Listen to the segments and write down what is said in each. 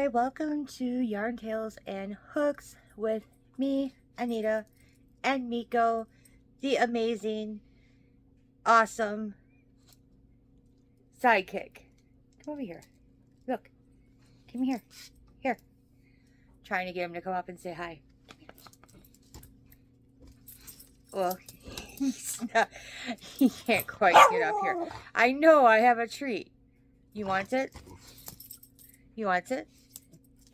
Hi, welcome to Yarn Tales and Hooks with me, Anita, and Miko, the amazing, awesome sidekick. Come over here. Look. Come here. Here. Trying to get him to come up and say hi. Well, he's not, he can't quite get up here. I know, I have a treat. You want it? You want it?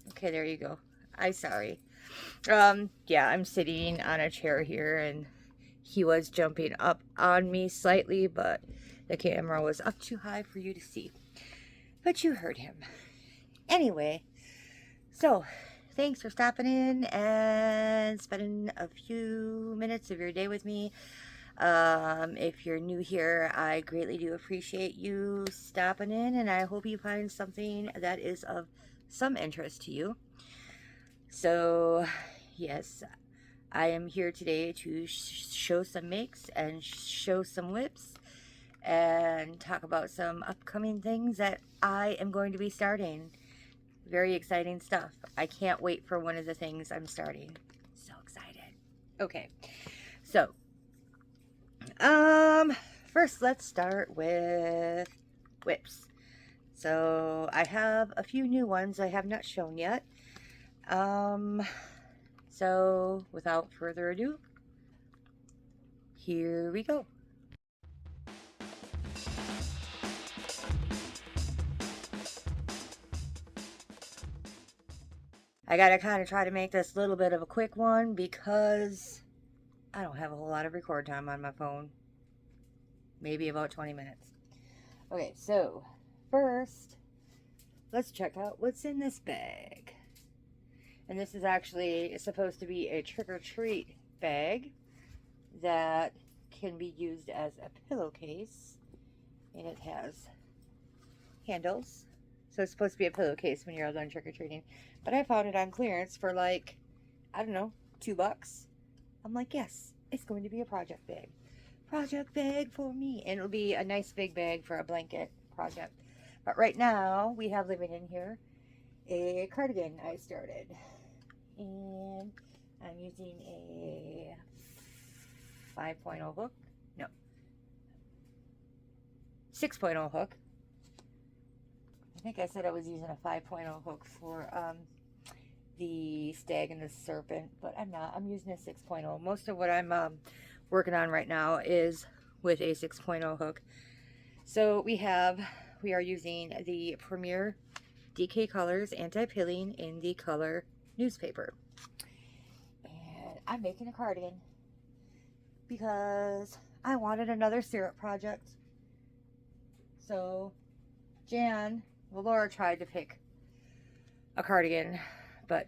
Okay, there you go. I'm sorry. Yeah, I'm sitting on a chair here and he was jumping up on me slightly, but the camera was up too high for you to see. But you heard him. Anyway, so thanks for stopping in and spending a few minutes of your day with me. If you're new here, I greatly do appreciate you stopping in, and I hope you find something that is of some interest to you. So, yes, I am here today to show some makes and show some whips and talk about some upcoming things that I am going to be starting. Very exciting stuff. I can't wait for one of the things I'm starting. So excited. Okay, so first let's start with whips. So I have a few new ones I have not shown yet. So without further ado, here we go. I gotta kind of try to make this a little bit of a quick one because I don't have a whole lot of record time on my phone. Maybe about 20 minutes. Okay, so first, let's check out what's in this bag. And this is actually supposed to be a trick-or-treat bag that can be used as a pillowcase. And it has handles. So it's supposed to be a pillowcase when you're all done trick-or-treating. But I found it on clearance for like, I don't know, $2. I'm like, yes, it's going to be a project bag. Project bag for me. And it'll be a nice big bag for a blanket project. But right now, we have living in here a cardigan I started. And I'm using a 5.0 hook. No. 6.0 hook. I think I said I was using a 5.0 hook for the stag and the serpent, but I'm not. I'm using a 6.0. Most of what I'm working on right now is with a 6.0 hook. So we are using the Premier DK Colors Anti-Pilling in the color newspaper. And I'm making a cardigan because I wanted another syrup project. So Laura tried to pick a cardigan, but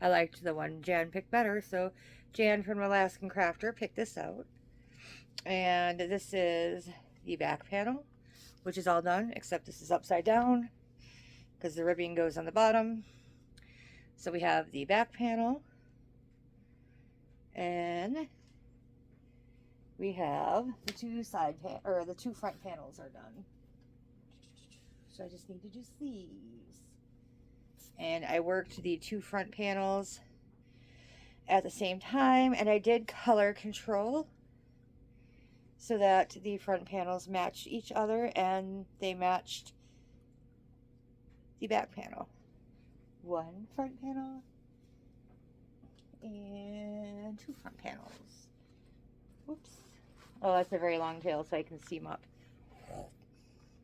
I liked the one Jan picked better, so Jan from Alaskan Crafter picked this out. And this is the back panel, which is all done, except this is upside down because the ribbing goes on the bottom. So we have the back panel, and we have the two front panels are done. So I just need to do sleeves. And I worked the two front panels at the same time, and I did color control so that the front panels matched each other and they matched the back panel. One front panel and two front panels. Whoops. Oh, that's a very long tail, so I can seam up.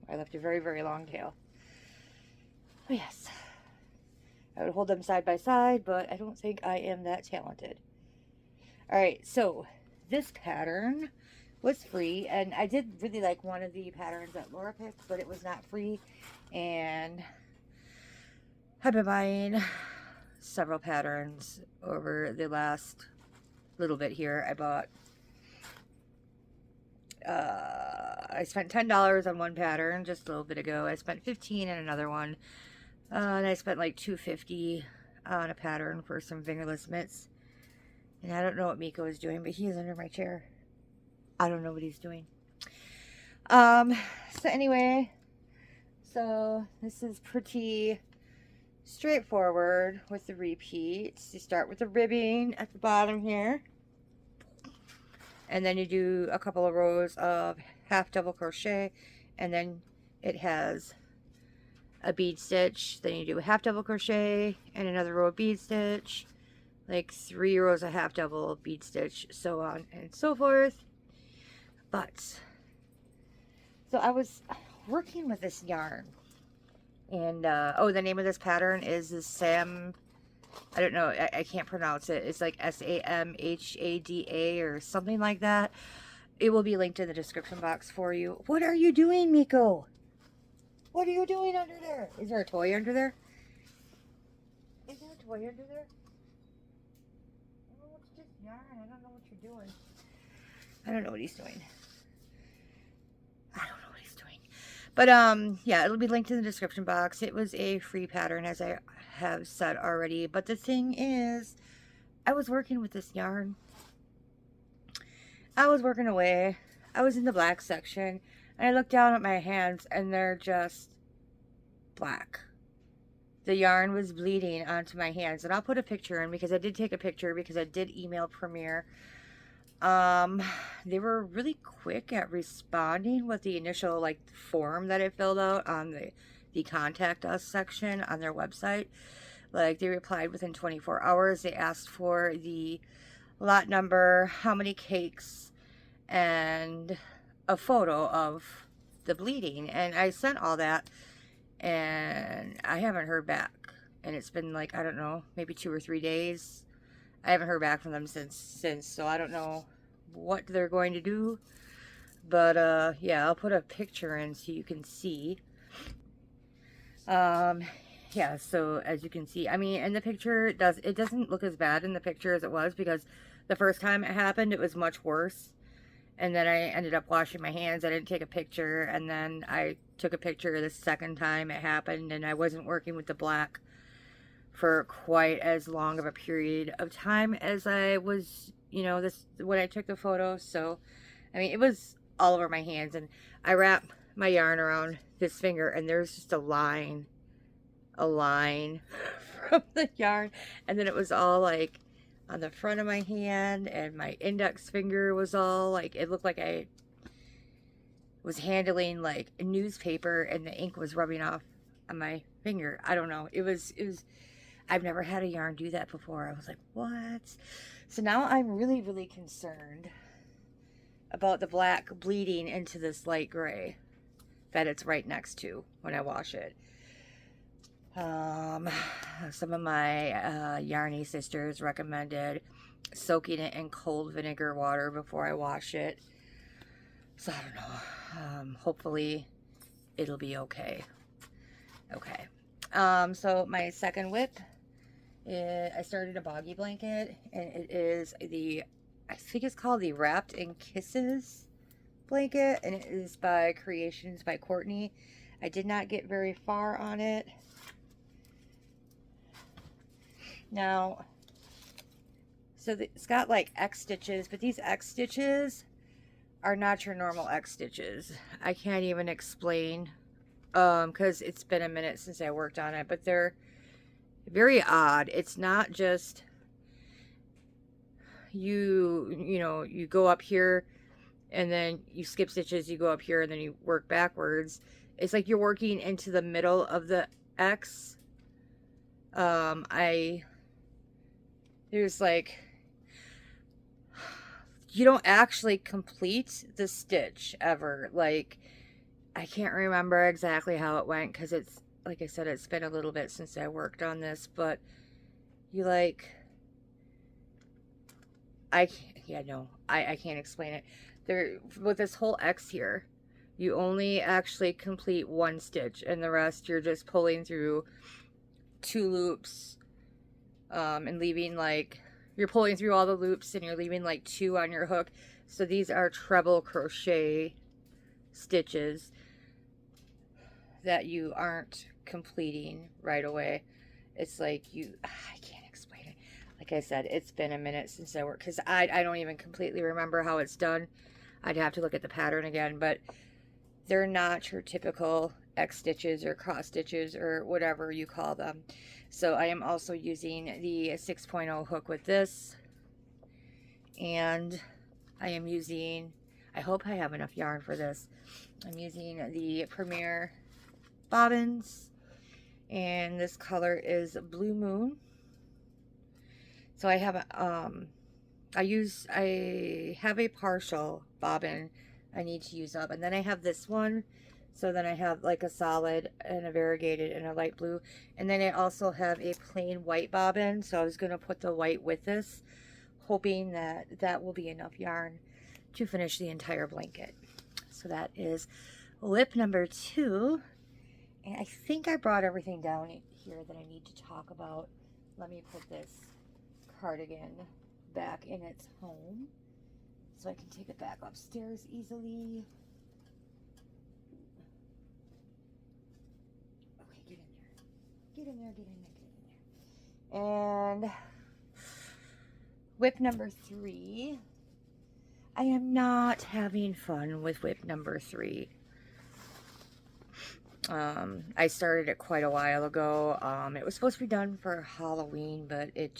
I left a very, very long tail. Oh, yes. I would hold them side by side, but I don't think I am that talented. Alright, so this pattern was free, and I did really like one of the patterns that Laura picked, but it was not free, and I've been buying several patterns over the last little bit here. I bought I spent $10 on one pattern just a little bit ago. I spent $15 on another one. And I spent like $2.50 on a pattern for some fingerless mitts. And I don't know what Miko is doing, but he is under my chair. I don't know what he's doing. So anyway, so this is pretty straightforward with the repeats. You start with the ribbing at the bottom here, and then you do a couple of rows of half double crochet, and then it has a bead stitch. Then you do a half double crochet and another row of bead stitch, like 3 rows of half double bead stitch, so on and so forth. But so I was working with this yarn, and oh, the name of this pattern is the Sam, I don't know, I can't pronounce it. It's like SAMHADA or something like that. It will be linked in the description box for you. What are you doing, Miko? What are you doing under there? Is there a toy under there? Is there a toy under there? Oh, it's just yarn. I don't know what you're doing. I don't know what he's doing. I don't know what he's doing. But yeah, it'll be linked in the description box. It was a free pattern, as I have said already. But the thing is, I was working with this yarn. I was working away. I was in the black section, and I looked down at my hands, and they're just black. The yarn was bleeding onto my hands, and I'll put a picture in, because I did take a picture, because I did email Premier. They were really quick at responding with the initial like form that I filled out on the contact us section on their website. Like, they replied within 24 hours. They asked for the lot number, how many cakes, and a photo of the bleeding, and I sent all that, and I haven't heard back, and it's been like, I don't know, maybe 2 or 3 days. I haven't heard back from them since, so I don't know what they're going to do. But yeah, I'll put a picture in so you can see. Yeah, so as you can see, I mean, in the picture, it doesn't look as bad in the picture as it was, because the first time it happened, it was much worse. And then I ended up washing my hands. I didn't take a picture, and then I took a picture the second time it happened, and I wasn't working with the black for quite as long of a period of time as I was, you know, when I took the photo. So, I mean, it was all over my hands, and I wrap my yarn around this finger, and there's just a line from the yarn, and then it was all like on the front of my hand, and my index finger was all like, it looked like I was handling like a newspaper, and the ink was rubbing off on my finger. I don't know. It was I've never had a yarn do that before. I was like, what? So now I'm really, really concerned about the black bleeding into this light gray that it's right next to when I wash it. Some of my yarny sisters recommended soaking it in cold vinegar water before I wash it. So I don't know. Hopefully it'll be okay. Okay. So my second whip, I started a boggy blanket, and it is I think it's called the Wrapped in Kisses blanket, and it is by Creations by Courtney. I did not get very far on it. Now, so it's got like X stitches, but these X stitches are not your normal X stitches. I can't even explain, because it's been a minute since I worked on it, but they're very odd. It's not just you know, you go up here and then you skip stitches, you go up here and then you work backwards. It's like you're working into the middle of the X. There's like, you don't actually complete the stitch ever. Like, I can't remember exactly how it went, because it's, like I said, it's been a little bit since I worked on this, but you like, I can't explain it. There, with this whole X here, you only actually complete one stitch, and the rest you're just pulling through 2 loops, and leaving like, you're pulling through all the loops, and you're leaving like 2 on your hook. So these are treble crochet stitches that you aren't completing right away. It's like I can't explain it. Like I said, it's been a minute since I worked, because I don't even completely remember how it's done. I'd have to look at the pattern again, but they're not your typical X stitches or cross stitches or whatever you call them. So I am also using the 6.0 hook with this, and I am using, I hope I have enough yarn for this. I'm using the Premier bobbins, and this color is Blue Moon. So I have I have a partial bobbin I need to use up, and then I have this one. So then I have like a solid and a variegated and a light blue, and then I also have a plain white bobbin. So I was going to put the white with this, hoping that that will be enough yarn to finish the entire blanket. So that is whip number 2, and I think I brought everything down here that I need to talk about. Let me put this cardigan back in its home so I can take it back upstairs easily. Okay, get in there. Get in there, get in there, get in there. And whip number 3. I am not having fun with whip number 3. I started it quite a while ago. It was supposed to be done for Halloween, but it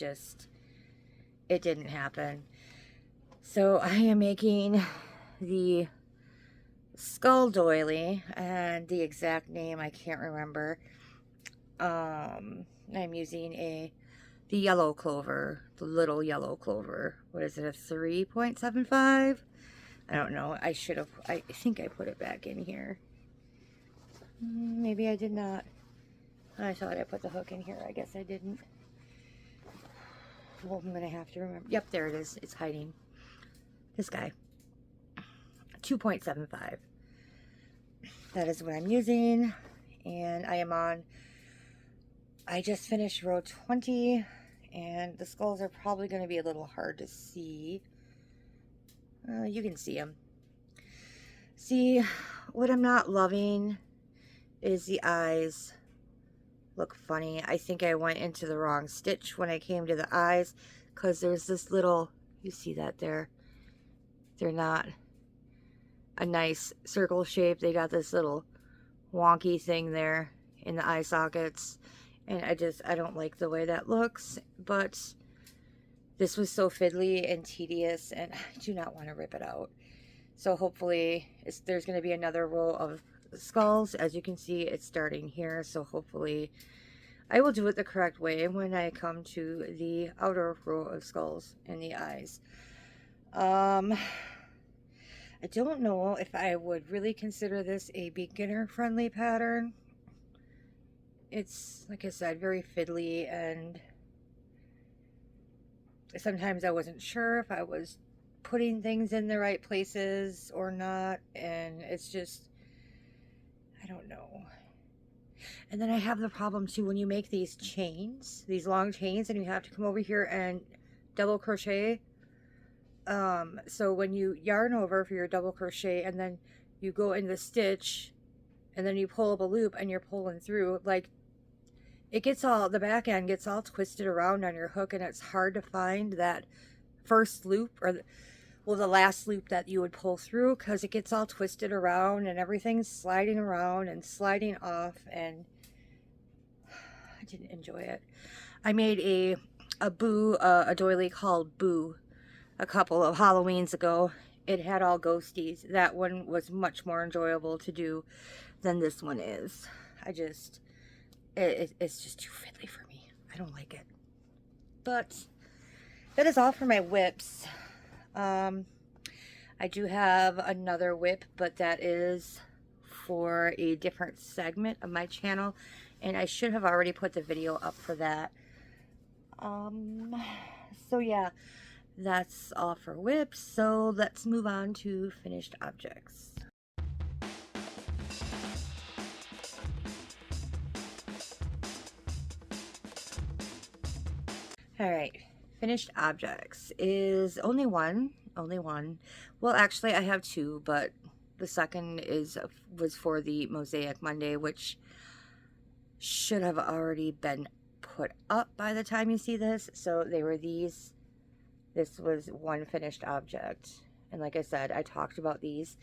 didn't happen. So I am making the skull doily, and the exact name I can't remember. I'm using the yellow clover, the little yellow clover. What is it, a 3.75? I don't know. I think I put it back in here. Maybe I did not. I thought I put the hook in here. I guess I didn't. Well, I'm gonna have to remember. Yep, there it is. It's hiding. This guy. 2.75. That is what I'm using. And I just finished row 20, and the skulls are probably going to be a little hard to see. You can see them. See, what I'm not loving is the eyes look funny. I think I went into the wrong stitch when I came to the eyes, because there's this little, you see that there? They're not a nice circle shape. They got this little wonky thing there in the eye sockets, and I don't like the way that looks. But this was so fiddly and tedious, and I do not want to rip it out. So hopefully there's going to be another row of skulls. As you can see, it's starting here, so hopefully I will do it the correct way when I come to the outer row of skulls and the eyes. I don't know if I would really consider this a beginner-friendly pattern. It's, like I said, very fiddly, and sometimes I wasn't sure if I was putting things in the right places or not, and it's just, I don't know. And then I have the problem too, when you make these chains, these long chains, and you have to come over here and double crochet. So when you yarn over for your double crochet, and then you go in the stitch, and then you pull up a loop and you're pulling through, like, it gets all, the back end gets all twisted around on your hook, and it's hard to find that first loop, or the last loop that you would pull through, because it gets all twisted around and everything's sliding around and sliding off, and I didn't enjoy it. I made a doily called Boo a couple of Halloweens ago. It had all ghosties. That one was much more enjoyable to do than this one is. It's just too fiddly for me. I don't like it. But that is all for my whips. I do have another whip, but that is for a different segment of my channel, and I should have already put the video up for that. So yeah, that's all for whips. So let's move on to finished objects. All right, finished objects is only one. Well, actually I have 2, but the second was for the Mosaic Monday, which should have already been put up by the time you see this. So they were these. This was one finished object. And like I said, I talked about these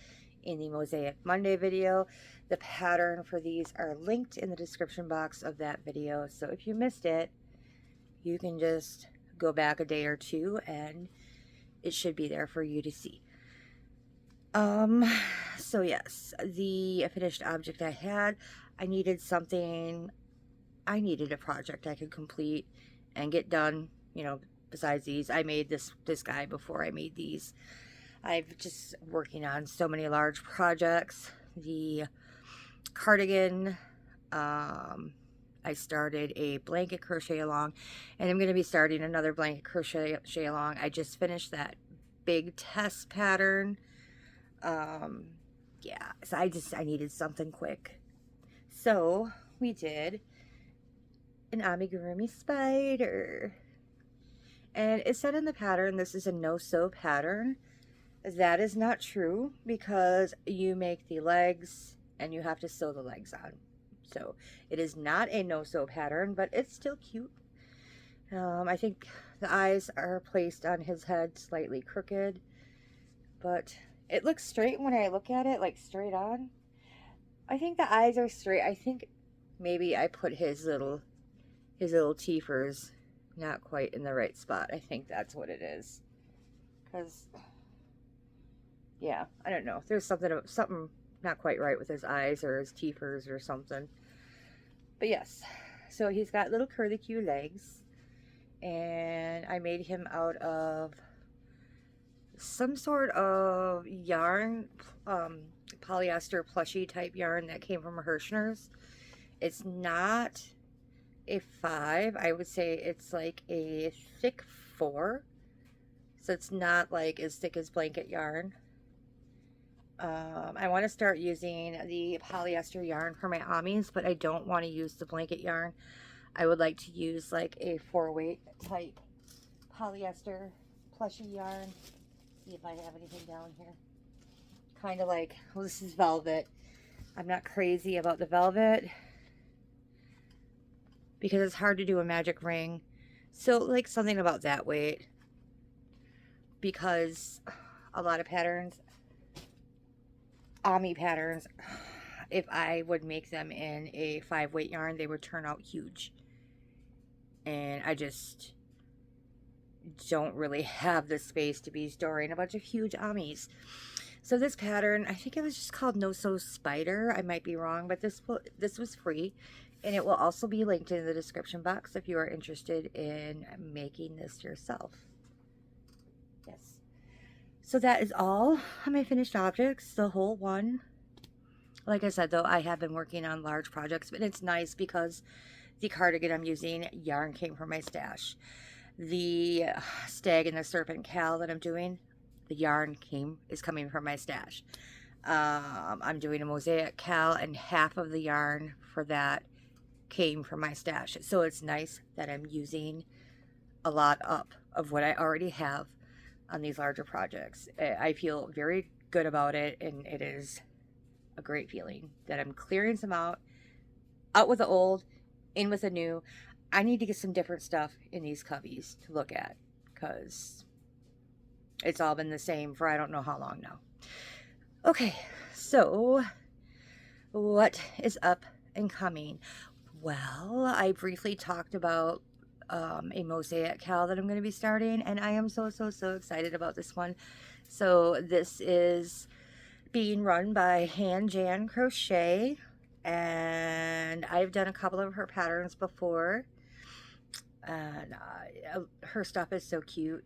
in the Mosaic Monday video. The pattern for these are linked in the description box of that video. So if you missed it, you can just go back a day or two and it should be there for you to see. So yes, the finished object I had, I needed a project I could complete and get done, you know, besides these. I made this guy before I made these. I've just working on so many large projects. The cardigan, I started a blanket crochet along, and I'm going to be starting another blanket crochet along. I just finished that big test pattern. Yeah, so I needed something quick. So we did an amigurumi spider. And it said in the pattern, this is a no-sew pattern. That is not true, because you make the legs and you have to sew the legs on. So it is not a no-sew pattern, but it's still cute. I think the eyes are placed on his head slightly crooked, but it looks straight when I look at it, like straight on. I think the eyes are straight. I think maybe I put his little teethers not quite in the right spot. I think that's what it is. Because, yeah, I don't know. There's something not quite right with his eyes or his teethers or something. But yes, so he's got little curlicue legs, and I made him out of some sort of yarn, polyester plushy type yarn that came from Hirschner's. It's not a 5. I would say it's like a thick 4. So it's not like as thick as blanket yarn. I want to start using the polyester yarn for my amis, but I don't want to use the blanket yarn. I would like to use like a 4-weight type polyester plushy yarn. See if I have anything down here. Kind of like, well, this is velvet. I'm not crazy about the velvet because it's hard to do a magic ring. So like something about that weight, because a lot of patterns, Ami patterns, if I would make them in a 5-weight yarn, they would turn out huge. And I just don't really have the space to be storing a bunch of huge Amis. So this pattern, I think it was just called No Sew Spider. I might be wrong, but this was free. And it will also be linked in the description box if you are interested in making this yourself. Yes. So that is all of my finished objects, the whole one. Like I said, though, I have been working on large projects, but it's nice because the cardigan I'm using, yarn came from my stash. The stag and the serpent cowl that I'm doing, the yarn is coming from my stash. I'm doing a mosaic cowl, and half of the yarn for that came from my stash. So it's nice that I'm using a lot up of what I already have on these larger projects. I feel very good about it, and it is a great feeling that I'm clearing some out with the old, in with the new. I need to get some different stuff in these cubbies to look at, because it's all been the same for I don't know how long now. Okay, so what is up and coming? Well, I briefly talked about a mosaic cowl that I'm going to be starting, and I am so excited about this one. So this is being run by HANJAN Crochet, and I've done a couple of her patterns before, and her stuff is so cute.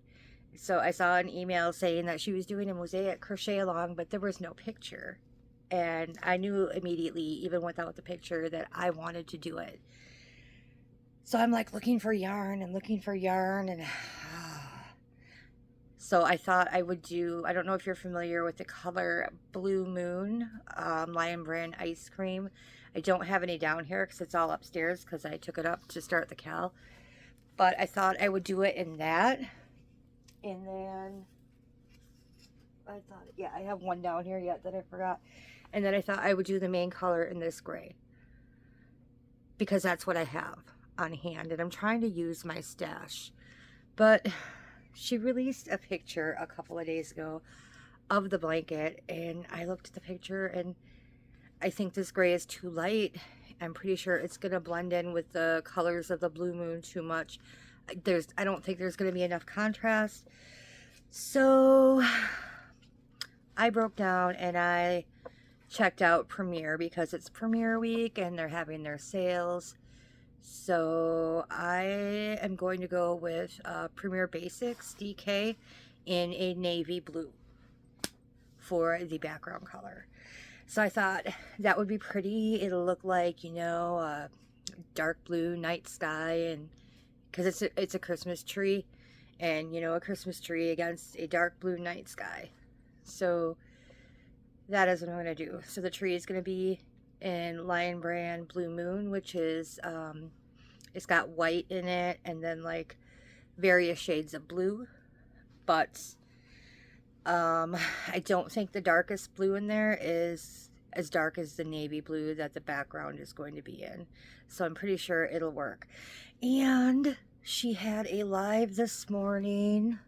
So I saw an email saying that she was doing a mosaic crochet along, but there was no picture, and I knew immediately, even without the picture, that I wanted to do it. So I'm like looking for yarn, and so I thought I would do, I don't know if you're familiar with the color Blue Moon, Lion Brand Ice Cream. I don't have any down here because it's all upstairs because I took it up to start the cowl. But I thought I would do it in that. And then I thought, yeah, I have one down here yet that I forgot. And then I thought I would do the main color in this gray, because that's what I have on hand, and I'm trying to use my stash. But she released a picture a couple of days ago of the blanket, and I looked at the picture, and I think this gray is too light. I'm pretty sure it's going to blend in with the colors of the blue moon too much. I don't think there's going to be enough contrast. So I broke down and I checked out Premier because it's Premier week and they're having their sales. So I am going to go with Premier Basics DK in a navy blue for the background color. So I thought that would be pretty. It'll look like, you know, a dark blue night sky, and because it's a Christmas tree, and you know, a Christmas tree against a dark blue night sky. So that is what I'm going to do. So the tree is going to be in Lion Brand Blue Moon, which is it's got white in it and then like various shades of blue, but I don't think the darkest blue in there is as dark as the navy blue that the background is going to be in. So I'm pretty sure it'll work. And she had a live this morning.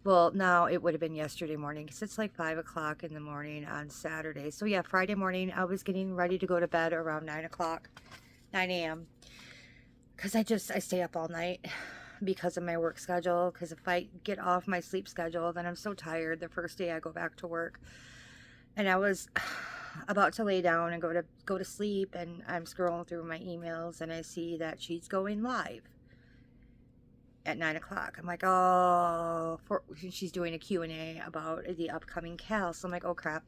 Well, now it would have been yesterday morning because it's like 5 o'clock in the morning on Saturday. So yeah, Friday morning I was getting ready to go to bed around 9 a.m. because I stay up all night because of my work schedule. Because if I get off my sleep schedule, then I'm so tired the first day I go back to work. And I was about to lay down and go to sleep, and I'm scrolling through my emails and I see that she's going live at 9 o'clock. I'm like, oh, she's doing a Q&A about the upcoming Cal. So I'm like, oh crap.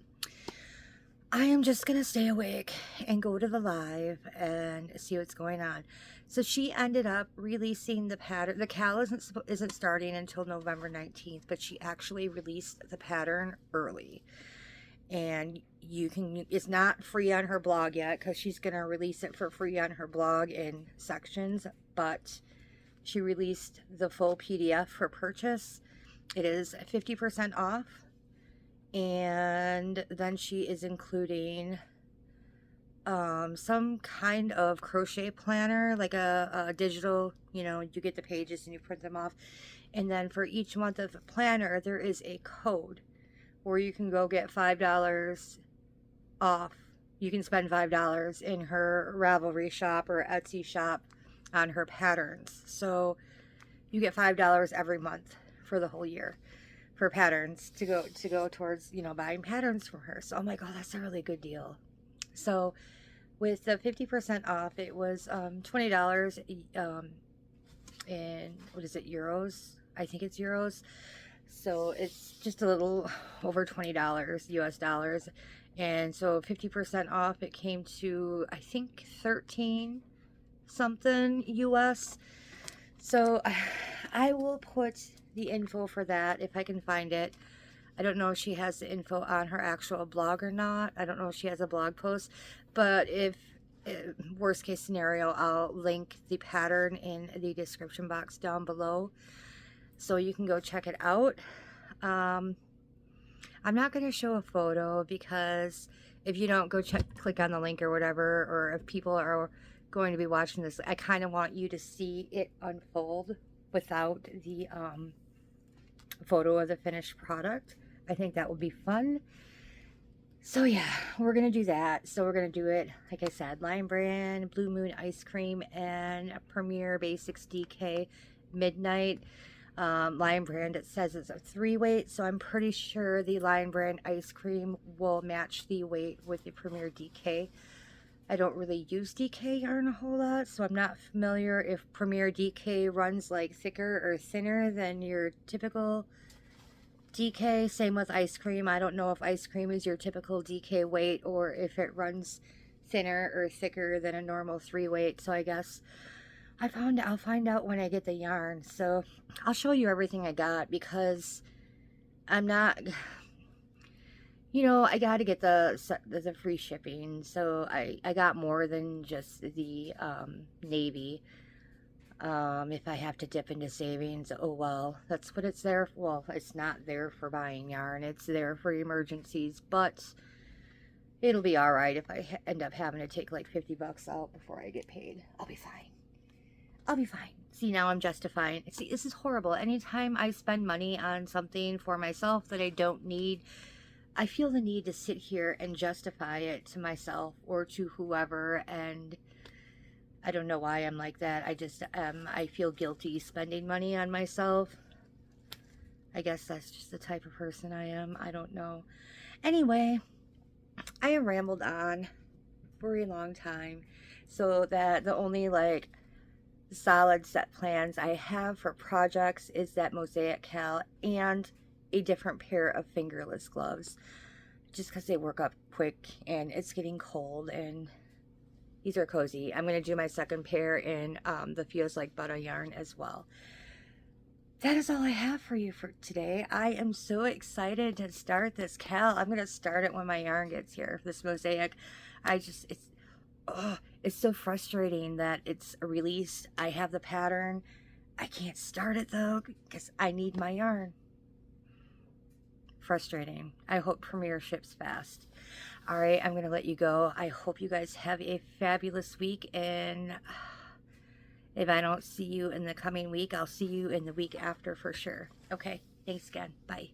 I am just going to stay awake and go to the live and see what's going on. So she ended up releasing the pattern. The Cal isn't starting until November 19th, but she actually released the pattern early. And it's not free on her blog yet because she's going to release it for free on her blog in sections, but she released the full PDF for purchase. It is 50% off. And then she is including some kind of crochet planner, like a digital, you know, you get the pages and you print them off. And then for each month of the planner, there is a code where you can go get $5 off. You can spend $5 in her Ravelry shop or Etsy shop on her patterns. So you get $5 every month for the whole year for patterns to go towards, you know, buying patterns from her. So I'm like, oh, that's a really good deal. So with the 50% off, it was $20 in, what is it, euros? I think it's euros. So it's just a little over $20 US dollars. And so 50% off, it came to, I think, 13 something US. So I will put the info for that if I can find it. I don't know if she has the info on her actual blog or not. I don't know if she has a blog post, but if worst case scenario, I'll link the pattern in the description box down below so you can go check it out. I'm not going to show a photo because if you don't go click on the link or whatever, or if people are going to be watching this, I kind of want you to see it unfold without the photo of the finished product. I think that would be fun. So yeah, we're gonna do that. So we're gonna do it, like I said, Lion Brand Blue Moon Ice Cream and Premier Basics DK Midnight. Lion Brand, it says it's a 3 weight, so I'm pretty sure the Lion Brand ice cream will match the weight with the Premier DK. I don't really use DK yarn a whole lot, so I'm not familiar if Premier DK runs like thicker or thinner than your typical DK. Same with ice cream. I don't know if ice cream is your typical DK weight or if it runs thinner or thicker than a normal 3 weight. So I guess I'll find out when I get the yarn. So I'll show you everything I got because I'm not, you know, I got to get the free shipping. So I got more than just the navy. If I have to dip into savings, oh well, that's what it's there for. Well, it's not there for buying yarn, it's there for emergencies, but it'll be alright if I end up having to take like $50 out before I get paid. I'll be fine. I'll be fine. See, now I'm justifying. See, this is horrible. Anytime I spend money on something for myself that I don't need, I feel the need to sit here and justify it to myself or to whoever, and I don't know why I'm like that. I just, I feel guilty spending money on myself. I guess that's just the type of person I am. I don't know. Anyway, I have rambled on for a long time, so that the only like solid set plans I have for projects is that MOSAIC Cal and a different pair of fingerless gloves, just because they work up quick and it's getting cold and these are cozy. I'm going to do my second pair in the Feels Like Butter yarn as well. That is all I have for you for today. I am so excited to start this Cal. I'm going to start it when my yarn gets here. This MOSAIC, it's so frustrating that it's released. I have the pattern. I can't start it though because I need my yarn. Frustrating. I hope Premiere ships fast. All right, I'm going to let you go. I hope you guys have a fabulous week, and if I don't see you in the coming week, I'll see you in the week after for sure. Okay, thanks again. Bye.